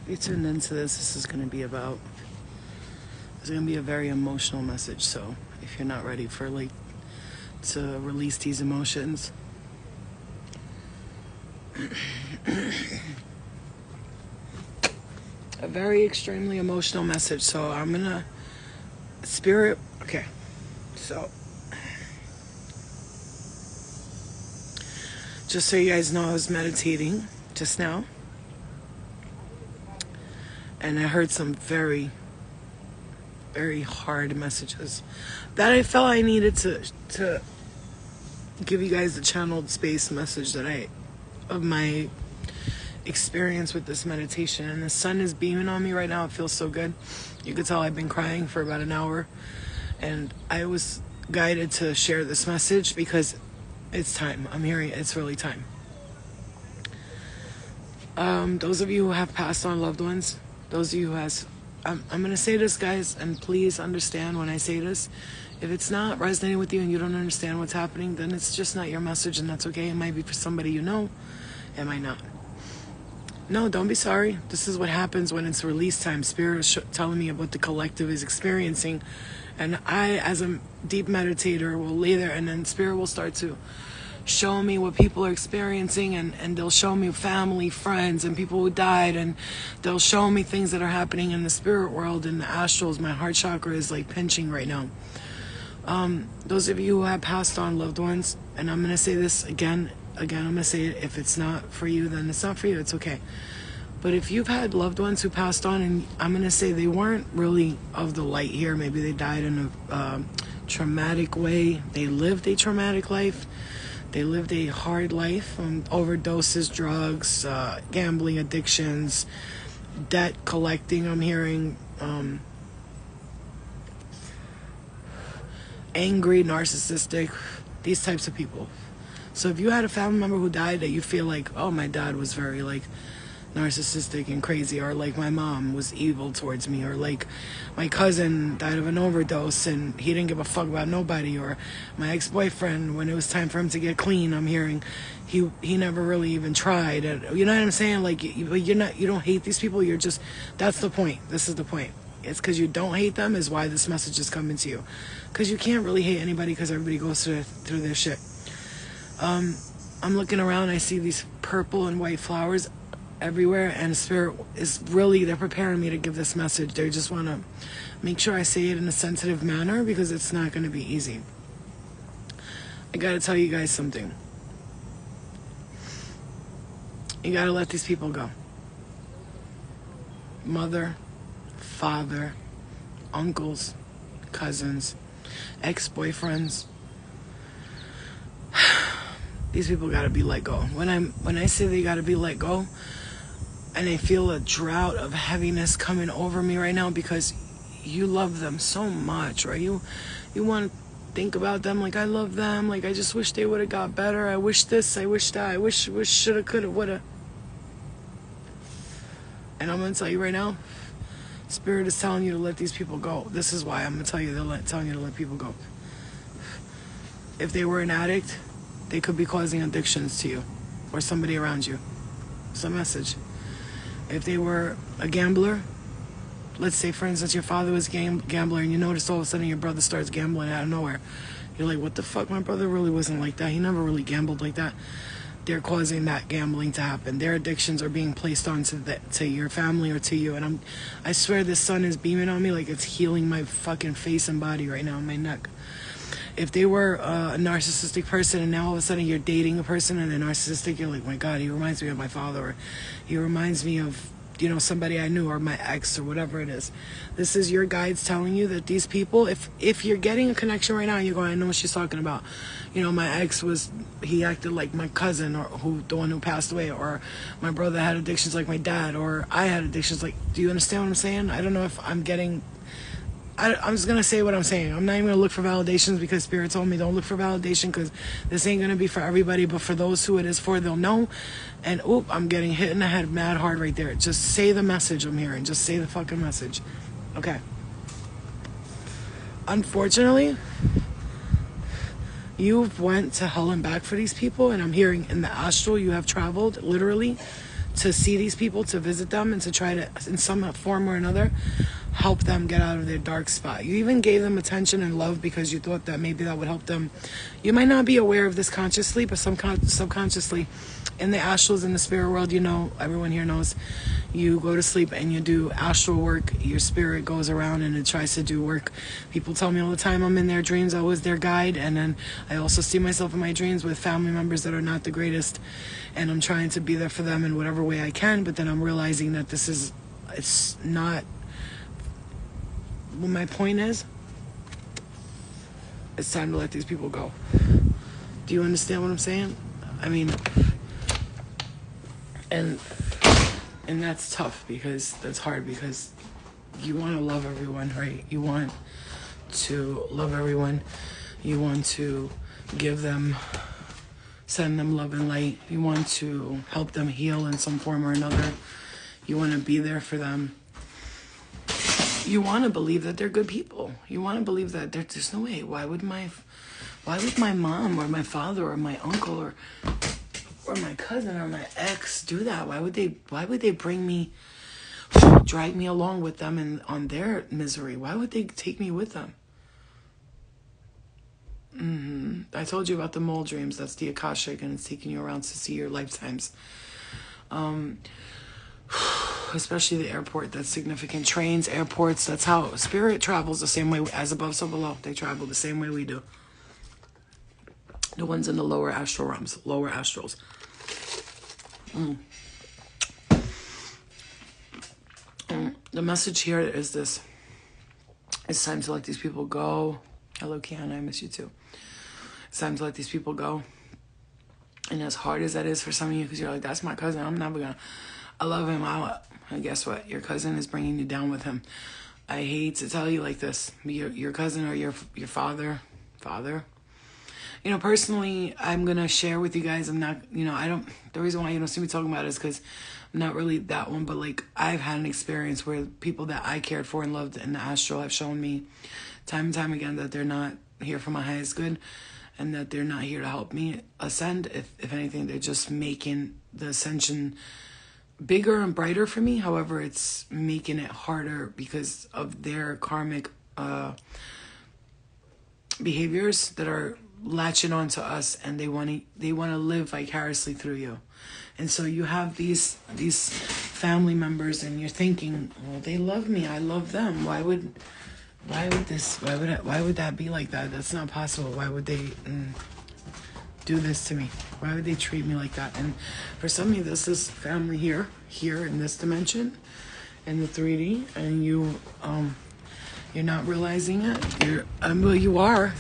you tuned into this, this is going to be about, it's going to be a very emotional message. So if you're not ready for to release these emotions, a very extremely emotional message. So I'm going to, spirit, okay. So just so you guys know, I was meditating just now. And I heard some very, very hard messages that I felt I needed to give you guys the channeled space message of my experience with this meditation. And the sun is beaming on me right now. It feels so good. You could tell I've been crying for about an hour. And I was guided to share this message because it's time. I'm hearing it's really time. Those of you who have passed on loved ones, those of you who I'm going to say this, guys, and please understand when I say this. If it's not resonating with you and you don't understand what's happening, then it's just not your message, and that's okay. It might be for somebody you know, it might not. No, don't be sorry. This is what happens when it's release time. Spirit is telling me what the collective is experiencing, and I, as a deep meditator, will lay there, and then Spirit will start to show me what people are experiencing, and they'll show me family, friends, and people who died, and they'll show me things that are happening in the spirit world and the astrals. My heart chakra is like pinching right now. Those of you who have passed on loved ones, and I'm going to say this again, I'm going to say it, if it's not for you, then it's not for you, it's okay. But if you've had loved ones who passed on, and I'm going to say they weren't really of the light here, maybe they died in a traumatic way, they lived a traumatic life, they lived a hard life, overdoses, drugs, gambling addictions, debt collecting, I'm hearing, angry, narcissistic, these types of people. So if you had a family member who died that you feel like, oh, my dad was very narcissistic and crazy, or like my mom was evil towards me, or like my cousin died of an overdose and he didn't give a fuck about nobody, or my ex-boyfriend, when it was time for him to get clean, I'm hearing he never really even tried. You know what I'm saying? Like, you don't hate these people, you're just, that's the point. This is the point. It's because you don't hate them is why this message is coming to you, because you can't really hate anybody because everybody goes through their shit. I'm looking around, I see these purple and white flowers everywhere, and Spirit is really, they're preparing me to give this message. They just want to make sure I say it in a sensitive manner, because it's not going to be easy. I got to tell you guys something. You got to let these people go. Mother, father, uncles, cousins, ex-boyfriends. These people got to be let go. When I say they got to be let go, and I feel a drought of heaviness coming over me right now, because you love them so much, right? You want to think about them like, I love them, like I just wish they would have got better, I wish this, I wish that, I wish shoulda, coulda, woulda. And I'm going to tell you right now, Spirit is telling you to let these people go. This is why I'm going to tell you, telling you to let people go. If they were an addict, they could be causing addictions to you or somebody around you. It's a message. If they were a gambler, let's say, for instance, your father was a gambler, and you notice all of a sudden your brother starts gambling out of nowhere. You're like, what the fuck? My brother really wasn't like that. He never really gambled like that. They're causing that gambling to happen. Their addictions are being placed onto to your family or to you. And I swear the sun is beaming on me like it's healing my fucking face and body right now, my neck. If they were a narcissistic person, and now all of a sudden you're dating a person and they're narcissistic, you're like, my God, he reminds me of my father, or he reminds me of, somebody I knew, or my ex, or whatever it is. This is your guides telling you that these people, if you're getting a connection right now, and you're going, I know what she's talking about. My ex he acted like my cousin, or the one who passed away, or my brother had addictions like my dad, or I had addictions like, do you understand what I'm saying? I don't know if I'm getting... I'm just going to say what I'm saying. I'm not even going to look for validations, because Spirit told me don't look for validation, because this ain't going to be for everybody, but for those who it is for, they'll know. And, I'm getting hit in the head mad hard right there. Just say the message I'm hearing. Just say the fucking message. Okay. Unfortunately, you've went to hell and back for these people, and I'm hearing in the astral you have traveled, literally, to see these people, to visit them, and to try to, in some form or another, help them get out of their dark spot. You even gave them attention and love because you thought that maybe that would help them. You might not be aware of this consciously, but subconsciously, in the astrals, in the spirit world, you know, everyone here knows, you go to sleep and you do astral work. Your spirit goes around and it tries to do work. People tell me all the time I'm in their dreams, I was their guide, and then I also see myself in my dreams with family members that are not the greatest, and I'm trying to be there for them in whatever way I can, but then I'm realizing that it's not what my point is. It's time to let these people go. Do you understand what I'm saying? I mean, and that's tough, because that's hard, because you want to love everyone, right? You want to love everyone. You want to give them, send them love and light. You want to help them heal in some form or another. You want to be there for them. You want to believe that they're good people. You want to believe that there's no way. Why would my mom or my father or my uncle or my cousin or my ex do that? Why would they bring me, drag me along with them and on their misery? Why would they take me with them? I told you about the mole dreams. That's the Akashic, and it's taking you around to see your lifetimes. Especially the airport, that's significant. Trains, airports, that's how spirit travels, the same way as above, so below. They travel the same way we do. The ones in the lower astral realms, lower astrals. The message here is this. It's time to let these people go. Hello, Kiana, I miss you too. It's time to let these people go. And as hard as that is for some of you, because you're like, that's my cousin, I love him. And guess what? Your cousin is bringing you down with him. I hate to tell you like this. Your cousin or your father. You know, personally, I'm going to share with you guys. I'm not, the reason why you don't see me talking about it is because I'm not really that one. But like, I've had an experience where people that I cared for and loved in the astral have shown me time and time again that they're not here for my highest good. And that they're not here to help me ascend. If anything, they're just making the ascension bigger and brighter for me. However, it's making it harder because of their karmic behaviors that are latching onto us, and they want to live vicariously through you. And so you have these family members, and you're thinking, well, they love me, I love them. Why would that be like that? That's not possible. Why would they do this to me? Why would they treat me like that? And for some of you, this is family here in this dimension, in the 3D, and you're not realizing it. Well, you are.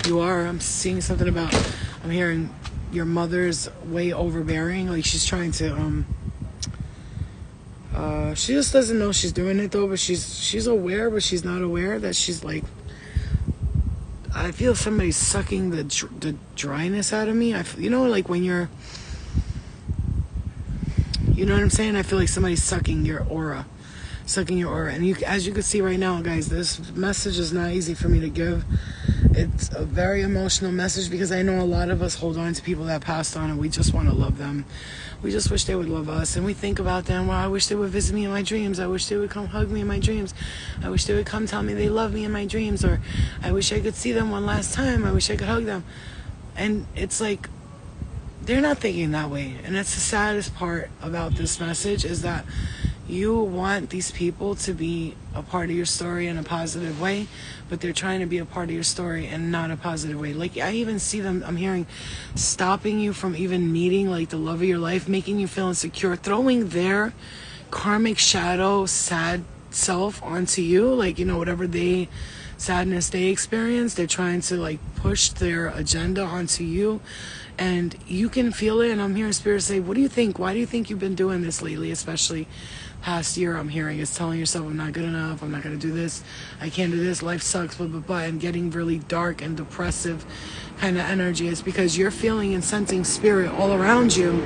I'm seeing something about, I'm hearing your mother's way overbearing. Like she's trying to, she just doesn't know she's doing it though, but she's aware, but she's not aware that she's like, I feel somebody sucking the dryness out of me. Like when you're, you know what I'm saying? I feel like somebody's sucking your aura. And as you can see right now, guys, this message is not easy for me to give. It's a very emotional message because I know a lot of us hold on to people that passed on and we just want to love them. We just wish they would love us, and we think about them. Well, I wish they would visit me in my dreams. I wish they would come hug me in my dreams. I wish they would come tell me they love me in my dreams, or I wish I could see them one last time. I wish I could hug them. And it's like, they're not thinking that way. And that's the saddest part about this message, is that you want these people to be a part of your story in a positive way, but they're trying to be a part of your story in not a positive way. Like, I even see them, I'm hearing, stopping you from even meeting, like, the love of your life, making you feel insecure, throwing their karmic shadow, sad self onto you. Like, whatever sadness they experience, they're trying to, like, push their agenda onto you. And you can feel it, and I'm hearing spirit say, what do you think? Why do you think you've been doing this lately, especially past year? I'm hearing is telling yourself, I'm not good enough, I'm not going to do this, I can't do this, life sucks, blah, blah, blah, and getting really dark and depressive kind of energy. It's because you're feeling and sensing spirit all around you.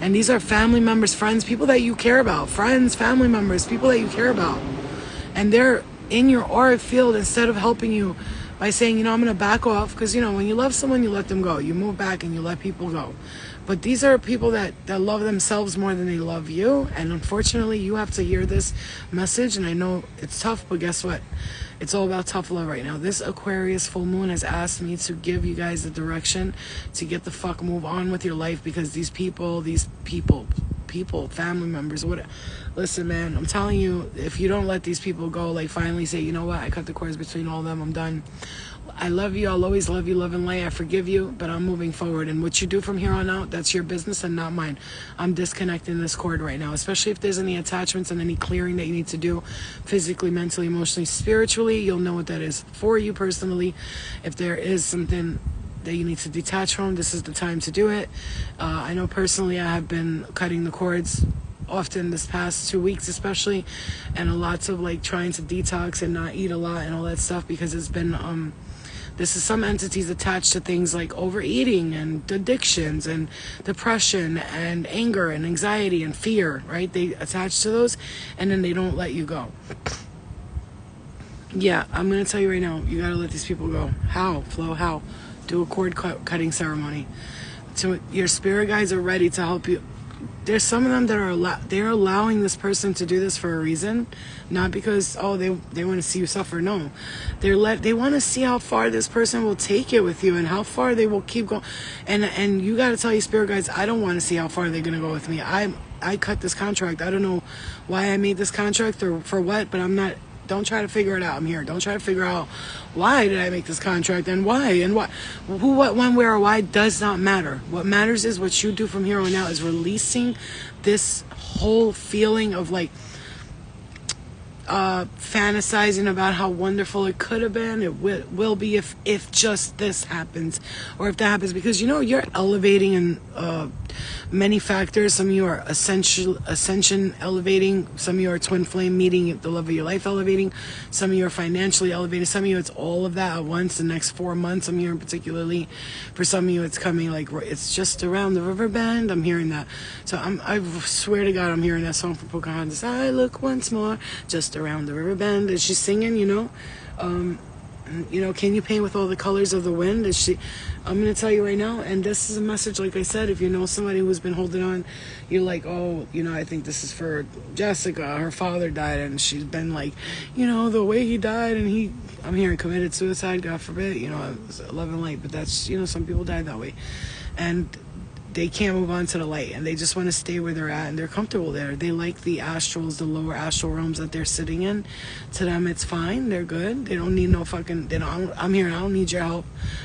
And these are family members, friends, people that you care about, friends, family members, people that you care about. And they're in your auric field instead of helping you by saying, I'm going to back off. Because, when you love someone, you let them go. You move back and you let people go. But these are people that love themselves more than they love you. And unfortunately, you have to hear this message. And I know it's tough, but guess what? It's all about tough love right now. This Aquarius full moon has asked me to give you guys the direction to get the fuck move on with your life, because these people, family members, what? Listen, man, I'm telling you, if you don't let these people go, like finally say, you know what, I cut the cords between all of them, I'm done. I love you, I'll always love you, love and light, I forgive you, but I'm moving forward, and what you do from here on out, that's your business and not mine. I'm disconnecting this cord right now, especially if there's any attachments and any clearing that you need to do physically, mentally, emotionally, spiritually. You'll know what that is for you personally. If there is something that you need to detach from, this is the time to do it. I know personally I have been cutting the cords often this past 2 weeks especially, and a lots of like trying to detox and not eat a lot and all that stuff, because it's been this is some entities attached to things like overeating and addictions and depression and anger and anxiety and fear, right? They attach to those and then they don't let you go. Yeah, I'm going to tell you right now, you got to let these people go. How? Flo, how? Do a cord cutting ceremony. So your spirit guides are ready to help you. There's some of them that are they're allowing this person to do this for a reason, not because they want to see you suffer. No, they want to see how far this person will take it with you and how far they will keep going. And you got to tell your spirit guides, I don't want to see how far they're gonna go with me. I cut this contract. I don't know why I made this contract or for what, but I'm not. Don't try to figure it out. I'm here. Don't try to figure out why did I make this contract and why and what, who, what, when, where, or why does not matter. What matters is what you do from here on out is releasing this whole feeling of like fantasizing about how wonderful it could have been, it will be if just this happens or if that happens, because you know you're elevating in many factors. Some of you are ascension elevating, some of you are twin flame meeting the love of your life elevating, some of you are financially elevating, some of you it's all of that at once the next 4 months. I'm hearing particularly for some of you it's coming like it's just around the river bend. I'm hearing that. So I swear to God I'm hearing that song from Pocahontas, I look once more just around the river bend, and she's singing, you know, can you paint with all the colors of the wind? I'm going to tell you right now, and this is a message, like I said, if you know somebody who's been holding on, you're like, oh, you know, I think this is for Jessica, her father died, and she's been like, you know, the way he died, and I'm hearing committed suicide, God forbid, you know, it was 11 light, but that's, you know, some people die that way, and they can't move on to the light, and they just want to stay where they're at, and they're comfortable there. They like the astrals, the lower astral realms that they're sitting in. To them, it's fine. They're good. They don't need no fucking. I'm here. I don't need your help,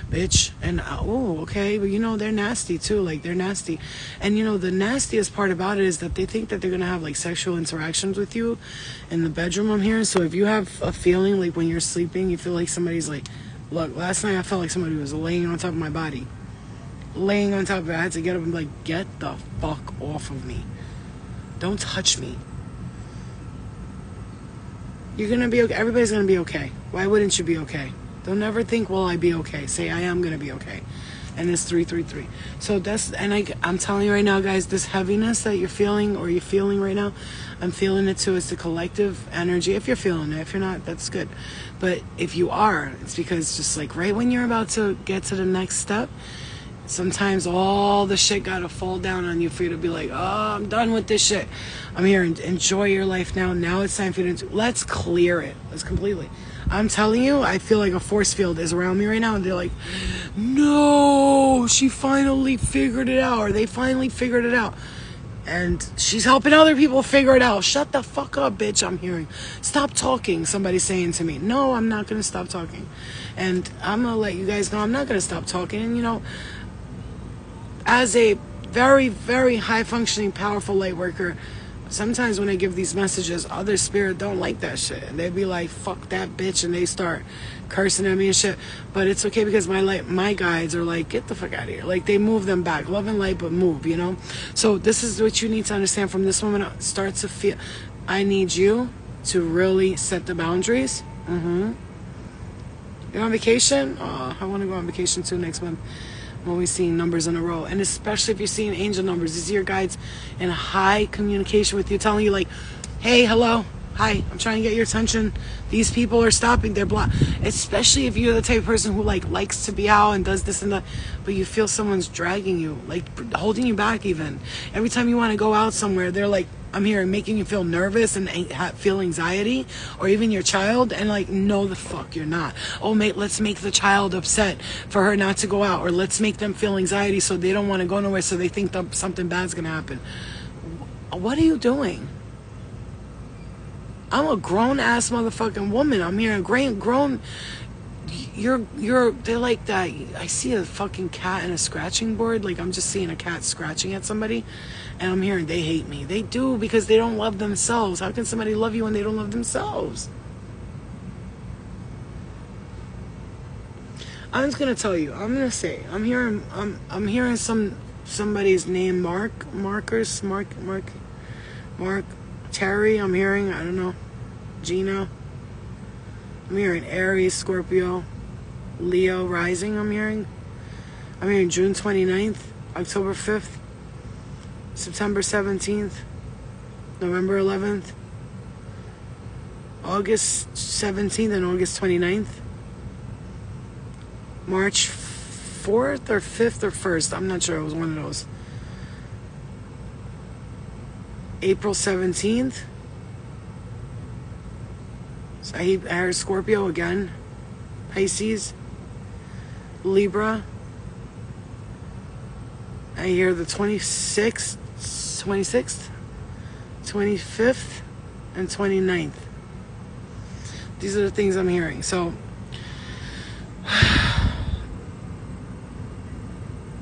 bitch. And okay, but you know they're nasty too. Like they're nasty, and you know the nastiest part about it is that they think that they're gonna have like sexual interactions with you in the bedroom. I'm here. So if you have a feeling like when you're sleeping, you feel like somebody's like, look, last night I felt like somebody was laying on top of my body. Laying on top of it, I had to get up and be like, get the fuck off of me. Don't touch me. You're gonna be okay. Everybody's gonna be okay. Why wouldn't you be okay? Don't ever think, will I be okay? Say, I am gonna be okay. And it's 333. So I'm telling you right now, guys, this heaviness that you're feeling right now, I'm feeling it too. It's the collective energy. If you're feeling it, if you're not, that's good. But if you are, it's because just like right when you're about to get to the next step, sometimes all the shit gotta fall down on you for you to be like, oh, I'm done with this shit. I'm here and enjoy your life now. Now it's time for you to let's clear it. Let's completely. I'm telling you, I feel like a force field is around me right now, and they're like, no, she finally figured it out, or they finally figured it out. And she's helping other people figure it out. Shut the fuck up, bitch. I'm hearing. Stop talking. Somebody's saying to me. No, I'm not going to stop talking. And I'm going to let you guys know I'm not going to stop talking. And, you know, as a very, very high-functioning, powerful light worker, sometimes when I give these messages, other spirit don't like that shit. And they be like, fuck that bitch, and they start cursing at me and shit. But it's okay because my guides are like, get the fuck out of here. Like, they move them back. Love and light, but move, you know? So this is what you need to understand from this moment on. Start to feel, I need you to really set the boundaries. You're on vacation? Oh, I want to go on vacation too next month. I'm always seeing numbers in a row, and especially if you're seeing angel numbers, these are your guides in high communication with you, telling you like, hey, hello, Hi, I'm trying to get your attention. These people are stopping. They're blocked. Especially if you're the type of person who like likes to be out and does this and that, but you feel someone's dragging you, like holding you back. Even every time you want to go out somewhere, they're like, I'm here, making you feel nervous and feel anxiety, or even your child, and like, no, the fuck you're not. Oh, mate, let's make the child upset for her not to go out, or let's make them feel anxiety so they don't want to go nowhere, so they think that something bad's gonna happen. What are you doing? I'm a grown-ass motherfucking woman. I'm here, grown. They're like that. I see a fucking cat in a scratching board. Like, I'm just seeing a cat scratching at somebody, and I'm hearing they hate me. They do, because they don't love themselves. How can somebody love you when they don't love themselves? I'm just gonna tell you. I'm gonna say. I'm hearing somebody's name. Mark Terry. I'm hearing. I don't know. Gina. I'm hearing Aries, Scorpio, Leo rising. I'm hearing June 29th, October 5th, September 17th, November 11th, August 17th, and August 29th, March 4th or 5th or 1st. I'm not sure. It was one of those. April 17th. So I heard Scorpio again. Pisces. Libra. I hear the 26th, 25th, and 29th. These are the things I'm hearing. So,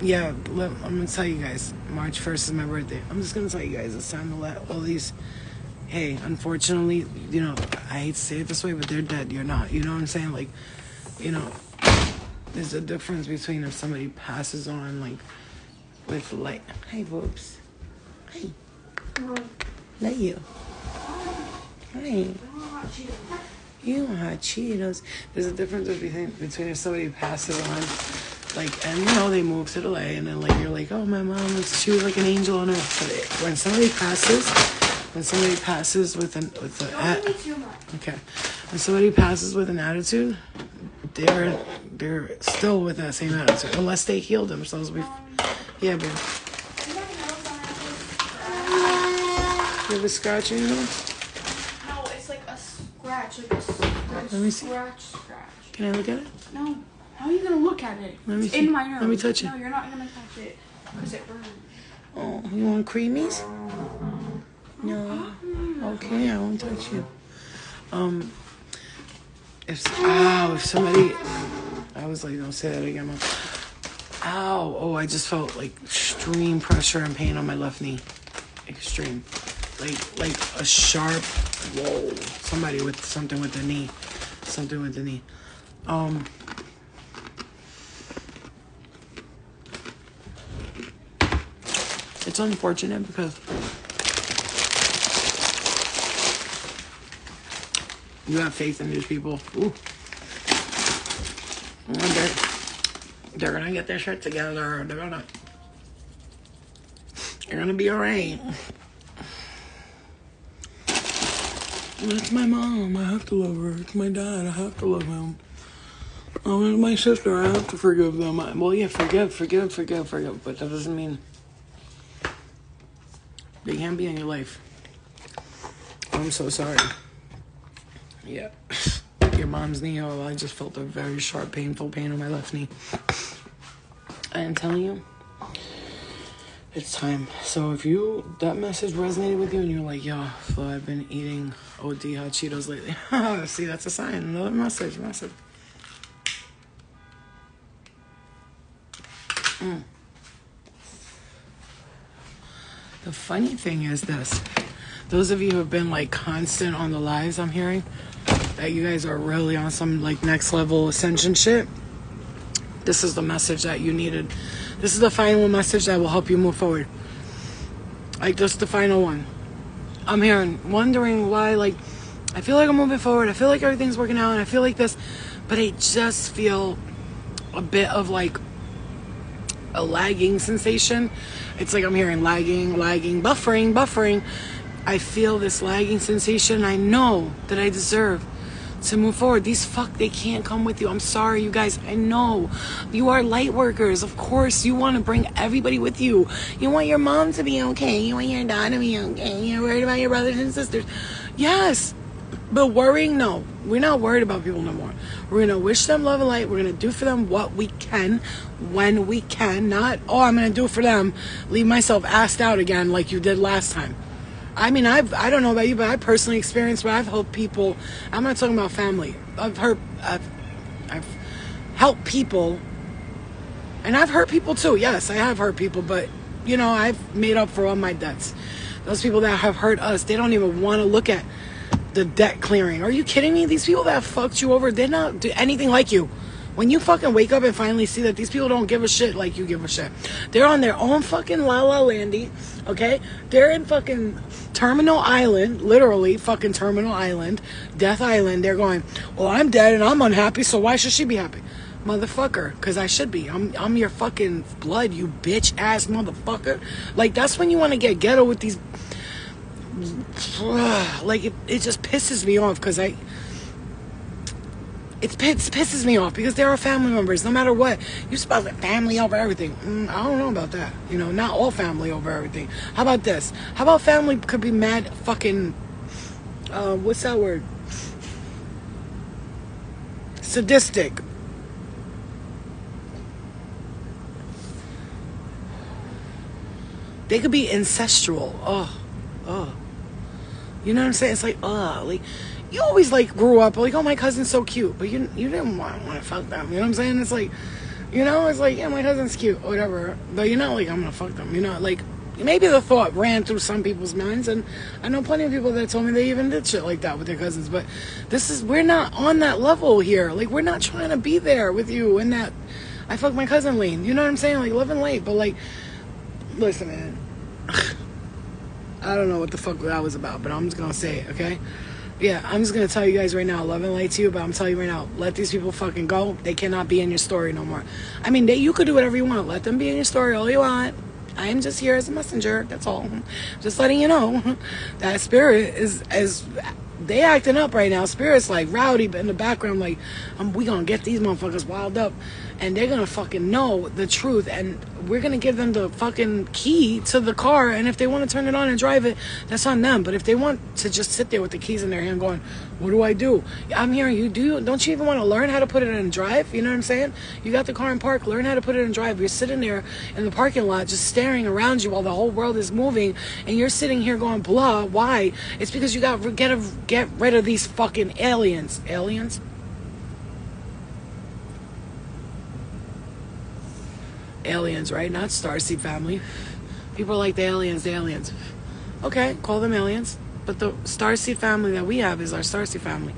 yeah, I'm going to tell you guys. March 1st is my birthday. I'm just going to tell you guys it's time to let all these... Hey, unfortunately, you know, I hate to say it this way, but they're dead. You're not. You know what I'm saying? Like, you know, there's a difference between if somebody passes on, like, with light. Hey, boobs. Hey. Let you. Hey. You want hot Cheetos. There's a difference between if somebody passes on, like, and, you know, they move to the LA, and then, like, you're like, oh, my mom, she was like an angel on earth. But when somebody passes with when somebody passes with an attitude, they're still with that same attitude unless they heal themselves yeah, babe. You have a scratch in your nose? No, it's like a scratch, Let me see. Scratch. Can I look at it? No. How are you gonna look at it? Let me it's see. in my nose. Let me touch it. No, you're not gonna touch it because it burns. Oh, you want creamies? No. Okay, I won't touch you. If somebody, I was like, don't say that again, Mom. Ow. Oh, I just felt like extreme pressure and pain on my left knee. Extreme. Like a sharp, whoa. Somebody with something with the knee. Something with the knee. It's unfortunate because you have faith in these people. Ooh. They're gonna get their shit together. They're gonna be alright. It's my mom. I have to love her. It's my dad. I have to love him. Oh, it's my sister. I have to forgive them. Well, yeah, forgive. But that doesn't mean they can't be in your life. I'm so sorry. Yeah. Your mom's knee. Oh, I just felt a very sharp, painful pain on my left knee. I am telling you, it's time. So if that message resonated with you and you're like, yo, Flo, I've been eating OD hot Cheetos lately. See, that's a sign. Another message. The funny thing is this. Those of you who have been like constant on the lives, I'm hearing that you guys are really on some like next level ascension shit. This is the message that you needed. This is the final message that will help you move forward. Like, this is the final one. I'm hearing, wondering why, like, I feel like I'm moving forward. I feel like everything's working out, and I feel like this, but I just feel a bit of like a lagging sensation. It's like I'm hearing lagging, buffering. I feel this lagging sensation. I know that I deserve to move forward. They can't come with you. I'm sorry, you guys. I know you are light workers. Of course, you want to bring everybody with you. You want your mom to be okay. You want your dad to be okay. You're worried about your brothers and sisters. Yes, but worrying, no. We're not worried about people no more. We're going to wish them love and light. We're going to do for them what we can, when we can. Not, oh, I'm going to do for them, leave myself assed out again like you did last time. I mean, I don't know about you, but I personally experienced where I've helped people. I'm not talking about family. I've helped people, and I've hurt people too. Yes, I have hurt people, but you know, I've made up for all my debts. Those people that have hurt us, they don't even want to look at the debt clearing. Are you kidding me? These people that fucked you over, they're not do anything like you. When you fucking wake up and finally see that these people don't give a shit like you give a shit. They're on their own fucking la la landy, okay? They're in fucking Terminal Island, literally fucking Terminal Island, Death Island. They're going, well, I'm dead and I'm unhappy, so why should she be happy? Motherfucker, because I should be. I'm your fucking blood, you bitch ass motherfucker. Like, that's when you want to get ghetto with these. Like, it just pisses me off because it pisses me off because there are family members, no matter what. You supposed to family over everything. I don't know about that. You know, not all family over everything. How about this? How about family could be mad fucking, what's that word? Sadistic. They could be incestual. Oh. You know what I'm saying? It's like, like, you always like grew up like, oh, my cousin's so cute, but you didn't want to fuck them. You know what I'm saying? It's like, you know, it's like, yeah, my cousin's cute, or whatever. But you're not like, I'm gonna fuck them. You know, like, maybe the thought ran through some people's minds, and I know plenty of people that told me they even did shit like that with their cousins. But we're not on that level here. Like, we're not trying to be there with you in that I fucked my cousin lane. You know what I'm saying? Like, living late, but like, listen, man. I don't know what the fuck that was about, but I'm just gonna say it, okay? Yeah, I'm just gonna tell you guys right now, love and light to you, but I'm telling you right now, let these people fucking go. They cannot be in your story no more. I mean, you could do whatever you want. Let them be in your story all you want. I am just here as a messenger, that's all. Just letting you know that spirit is they acting up right now. Spirit's like rowdy, but in the background, like, we gonna get these motherfuckers wild up, and they're gonna fucking know the truth, and we're gonna give them the fucking key to the car, and if they want to turn it on and drive it, that's on them. But if they want to just sit there with the keys in their hand going, what do I do? I'm hearing you don't you even want to learn how to put it in drive? You know what I'm saying? You got the car in park, learn how to put it in drive. You're sitting there in the parking lot just staring around you while the whole world is moving, and you're sitting here going, blah. Why? It's because you got to get rid of these fucking aliens. Aliens? Aliens, right? Not Starseed family. People are like the aliens. Okay, call them aliens. But the Starseed family that we have is our Starseed family.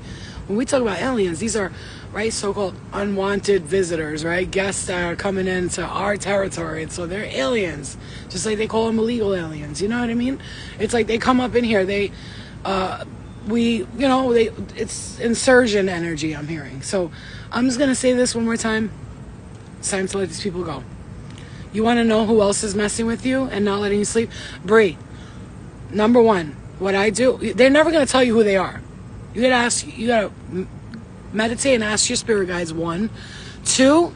When we talk about aliens, these are, right, so-called unwanted visitors, right? Guests that are coming into our territory. And so they're aliens. Just like they call them illegal aliens. You know what I mean? It's like they come up in here. It's insurgent energy I'm hearing. So I'm just going to say this one more time. It's time to let these people go. You want to know who else is messing with you and not letting you sleep? Bree, number one, what I do, they're never going to tell you who they are. You gotta meditate and ask your spirit guides. 1, 2,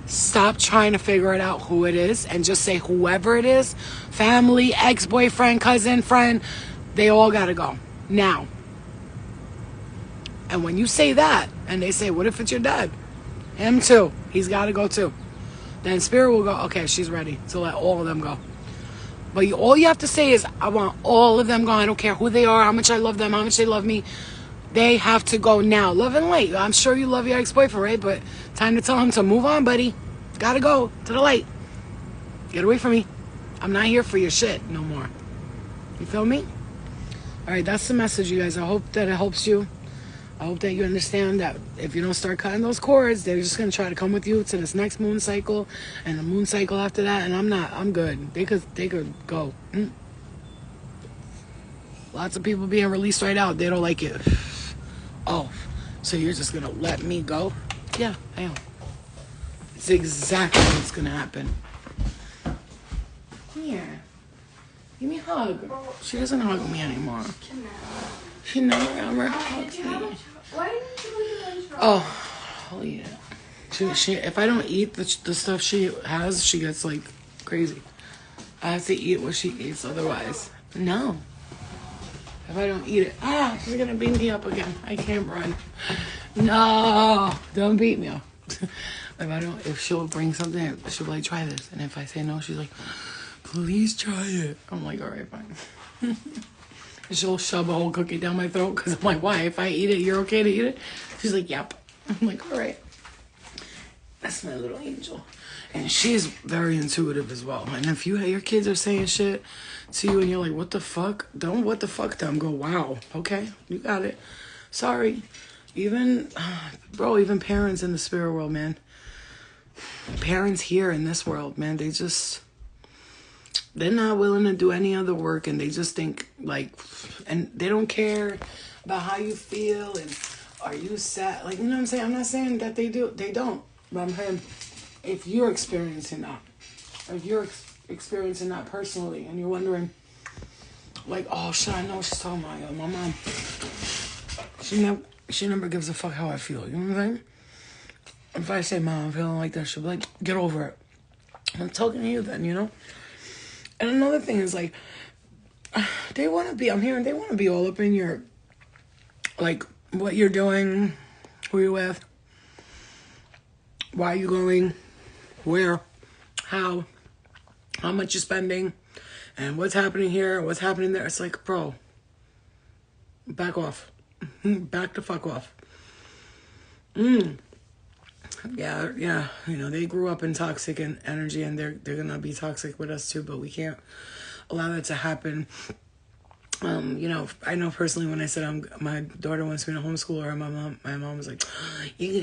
stop trying to figure it out who it is and just say whoever it is, family, ex-boyfriend, cousin, friend, they all gotta go now. And when you say that and they say, what if it's your dad? Him too, he's gotta go too. Then spirit will go, okay, she's ready to let all of them go. But all you have to say is, I want all of them gone. I don't care who they are, how much I love them, how much they love me. They have to go now. Love and light. I'm sure you love your ex-boyfriend, right? But time to tell him to move on, buddy. Gotta go to the light. Get away from me. I'm not here for your shit no more. You feel me? All right, that's the message, you guys. I hope that it helps you. I hope that you understand that if you don't start cutting those cords, they're just going to try to come with you to this next moon cycle and the moon cycle after that. And I'm good. They could go. Lots of people being released right out. They don't like it. Oh, so you're just going to let me go? Yeah, I am. It's exactly what's going to happen. Here. Give me a hug. She doesn't hug me anymore. Can now. She never ever Did hugs you have me. a Why didn't you leave your lunch box? Oh yeah. She if I don't eat the stuff she has, she gets like crazy. I have to eat what she eats, otherwise, no. If I don't eat it, she's gonna beat me up again. I can't run. No, don't beat me up. If she'll bring something, she'll be like, try this. And if I say no, she's like, please try it. I'm like, all right, fine. And she'll shove a whole cookie down my throat because I'm like, why? If I eat it, you're okay to eat it? She's like, yep. I'm like, all right. That's my little angel. And she's very intuitive as well. And if your kids are saying shit to you and you're like, what the fuck? Don't what the fuck them. Go, wow. Okay, you got it. Sorry. Even parents in the spirit world, man. Parents here in this world, man, they're not willing to do any other work, and they just think like, and they don't care about how you feel and are you sad? Like, you know what I'm saying? I'm not saying that they don't, but I'm saying if you're experiencing that, experiencing that personally, and you're wondering, like, oh shit, I know what she's talking about. Yo, my mom, she never gives a fuck how I feel. You know what I'm saying? If I say, Mom, I'm feeling like that, she'll be like, get over it. I'm talking to you then, you know? And another thing is, like, they want to be all up in your, like, what you're doing, who you're with, why you going, where, how much you're spending, and what's happening here, what's happening there. It's like, bro, back off. Back the fuck off. Yeah, you know, they grew up in toxic and energy, and they're gonna be toxic with us too, but we can't allow that to happen. You know, I know personally when I said my daughter wants me to homeschool her, my mom was like,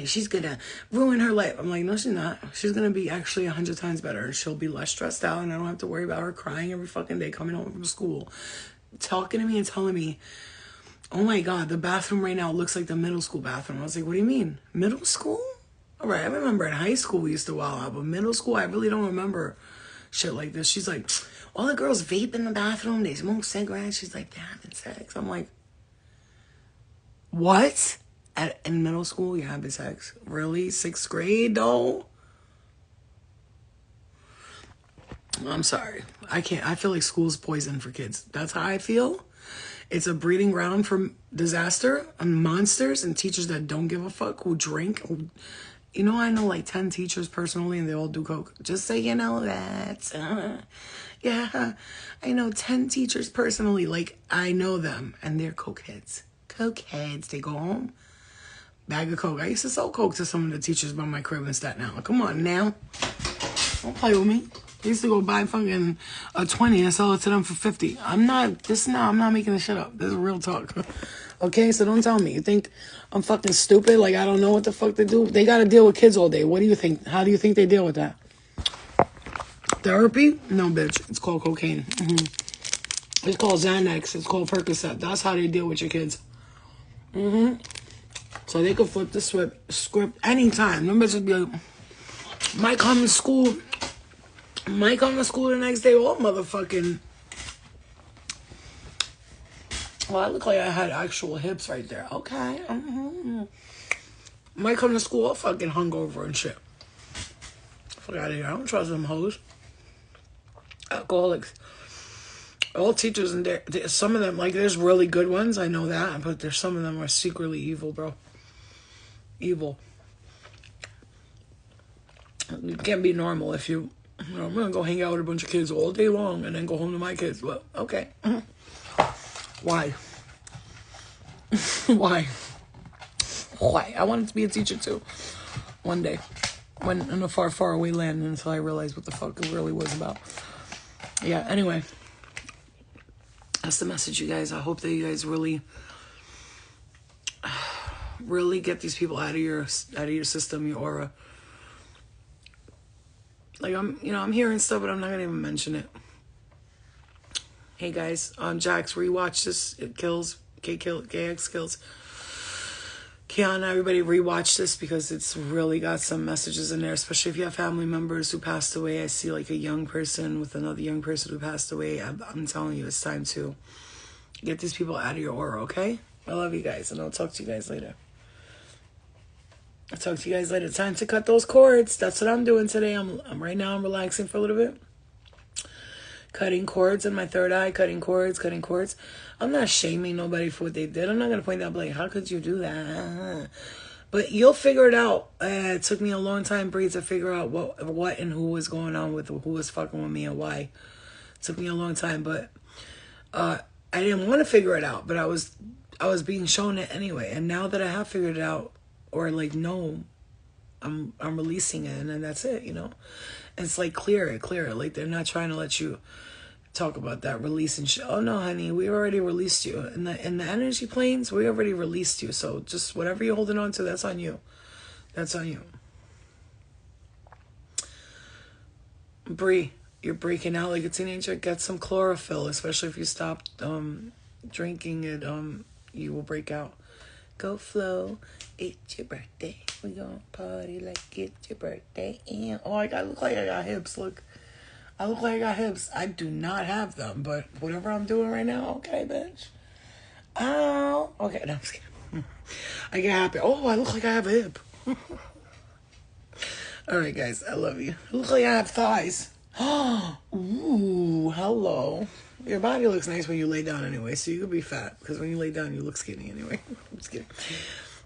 she's gonna ruin her life. I'm like, no, she's not. She's gonna be actually 100 times better, and she'll be less stressed out, and I don't have to worry about her crying every fucking day coming home from school, talking to me and telling me, oh my God, the bathroom right now looks like the middle school bathroom. I was like, what do you mean? Middle school? All right, I remember in high school we used to wild out, but middle school, I really don't remember shit like this. She's like, all the girls vape in the bathroom, they smoke cigarettes. She's like, they're having sex. I'm like, what? In middle school, you're having sex? Really? 6th grade, though? I'm sorry. I can't. I feel like school's poison for kids. That's how I feel. It's a breeding ground for disaster and monsters and teachers that don't give a fuck, who drink. You know, I know like 10 teachers personally, and they all do coke. Just so you know that. Yeah, I know 10 teachers personally. Like, I know them, and they're cokeheads. Cokeheads. They go home, bag of coke. I used to sell coke to some of the teachers by my crib in Staten Island. Come on now. Don't play with me. I used to go buy fucking a 20 and sell it to them for 50. I'm not making this shit up. This is real talk. Okay, so don't tell me. You think I'm fucking stupid? Like, I don't know what the fuck to do? They gotta deal with kids all day. What do you think? How do you think they deal with that? Therapy? No, bitch. It's called cocaine. It's called Xanax. It's called Percocet. That's how they deal with your kids. So they could flip the script anytime. Them bitches be like, might come to school the next day, all motherfucking. Well, I look like I had actual hips right there. Okay. Might come to school all fucking hungover and shit. Fuck out of here. I don't trust them hoes. Alcoholics. All teachers in there, some of them, like, there's really good ones, I know that, but there's some of them are secretly evil, bro. Evil. You can't be normal if I'm gonna go hang out with a bunch of kids all day long and then go home to my kids. Well, okay. Why? Why? I wanted to be a teacher too. One day. When in a far, far away land, until I realized what the fuck it really was about. Yeah, anyway. That's the message, you guys. I hope that you guys really get these people out of your system, your aura. Like, I'm hearing stuff, but I'm not gonna even mention it. Hey guys, Jax, rewatch this. It kills. KX kills. Kiana, everybody rewatch this because it's really got some messages in there, especially if you have family members who passed away. I see like a young person with another young person who passed away. I'm telling you, it's time to get these people out of your aura, okay? I love you guys, and I'll talk to you guys later. I'll talk to you guys later. Time to cut those cords. That's what I'm doing today. I'm right now, I'm relaxing for a little bit. Cutting cords in my third eye, cutting cords. I'm not shaming nobody for what they did. I'm not going to point out, like, how could you do that? But you'll figure it out. It took me a long time, Bree, to figure out what and who was going on with who was fucking with me and why. It took me a long time, but I didn't want to figure it out, but I was being shown it anyway. And now that I have figured it out, or like, no, I'm releasing it, and then that's it, you know? And it's like, clear it. Like, they're not trying to let you talk about that release and shit. Oh no, honey, we already released you. In the energy planes, we already released you. So just whatever you're holding on to, that's on you. That's on you. Bree, you're breaking out like a teenager. Get some chlorophyll, especially if you stop drinking it. You will break out. Go flow, it's your birthday. We gonna party like it's your birthday. And oh, I look like I got hips. Look, I look like I got hips. I do not have them, but whatever I'm doing right now, okay, bitch. Oh, okay. No, I'm just kidding. I get happy. Oh, I look like I have a hip. All right, guys, I love you. I look like I have thighs. Ooh, hello. Your body looks nice when you lay down anyway, so you could be fat, because when you lay down, you look skinny anyway. I'm just kidding.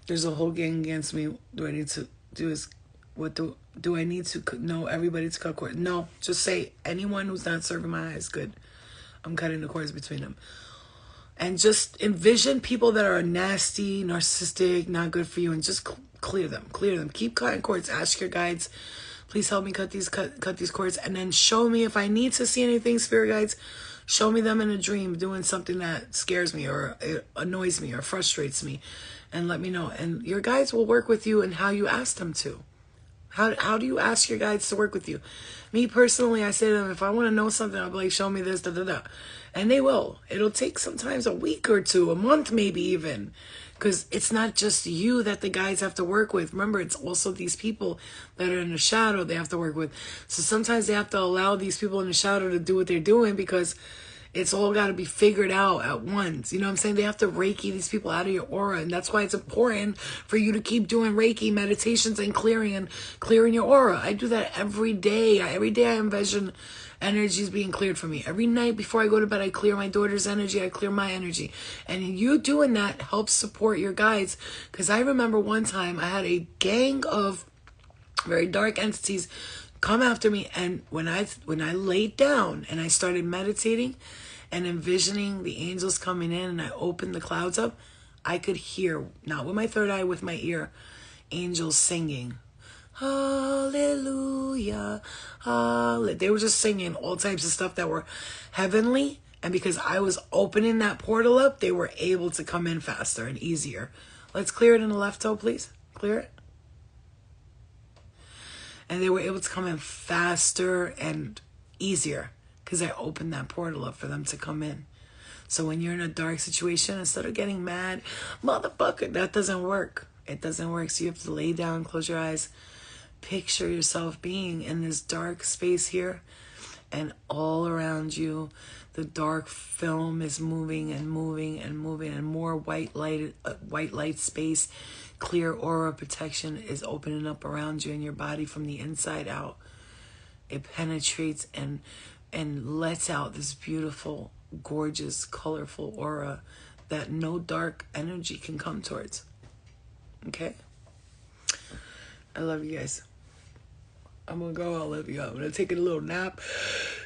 There's a whole gang against me. Do I need to do I need to know everybody to cut cords? No, just say anyone who's not serving my eyes good. I'm cutting the cords between them. And just envision people that are nasty, narcissistic, not good for you, and just clear them. Keep cutting cords. Ask your guides, please help me cut these cords, and then show me if I need to see anything, spirit guides. Show me them in a dream doing something that scares me or it annoys me or frustrates me, and let me know. And your guides will work with you in how you ask them to. How do you ask your guides to work with you? Me personally, I say to them, if I want to know something, I'll be like, show me this, and they will. It'll take sometimes a week or two, a month maybe even, because it's not just you that the guides have to work with. Remember, it's also these people that are in the shadow they have to work with. So sometimes they have to allow these people in the shadow to do what they're doing, because it's all got to be figured out at once. You know what I'm saying? They have to Reiki these people out of your aura. And that's why it's important for you to keep doing Reiki meditations and clearing your aura. I do that every day. Every day I envision energies being cleared for me. Every night before I go to bed, I clear my daughter's energy. I clear my energy. And you doing that helps support your guides. Because I remember one time I had a gang of very dark entities come after me, and when I laid down and I started meditating and envisioning the angels coming in, and I opened the clouds up, I could hear, not with my third eye, with my ear, angels singing, hallelujah, hallelujah. They were just singing all types of stuff that were heavenly, and because I was opening that portal up, they were able to come in faster and easier. Let's clear it in the left toe, please. Clear it. And they were able to come in faster and easier because I opened that portal up for them to come in. So when you're in a dark situation, instead of getting mad, motherfucker, that doesn't work. It doesn't work. So you have to lay down, close your eyes, picture yourself being in this dark space here, and all around you, the dark film is moving and moving and moving, and more white light space, clear aura protection is opening up around you and your body from the inside out. It penetrates and lets out this beautiful, gorgeous, colorful aura that no dark energy can come towards. Okay? I love you guys. I'm gonna go. I'll love you. I'm gonna take a little nap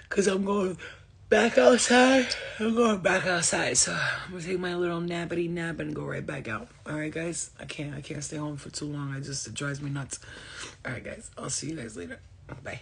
because I'm going back outside. So I'm gonna take my little nappity nap and go right back out. All right, guys. I can't stay home for too long. It drives me nuts. All right, guys. I'll see you guys later. Bye.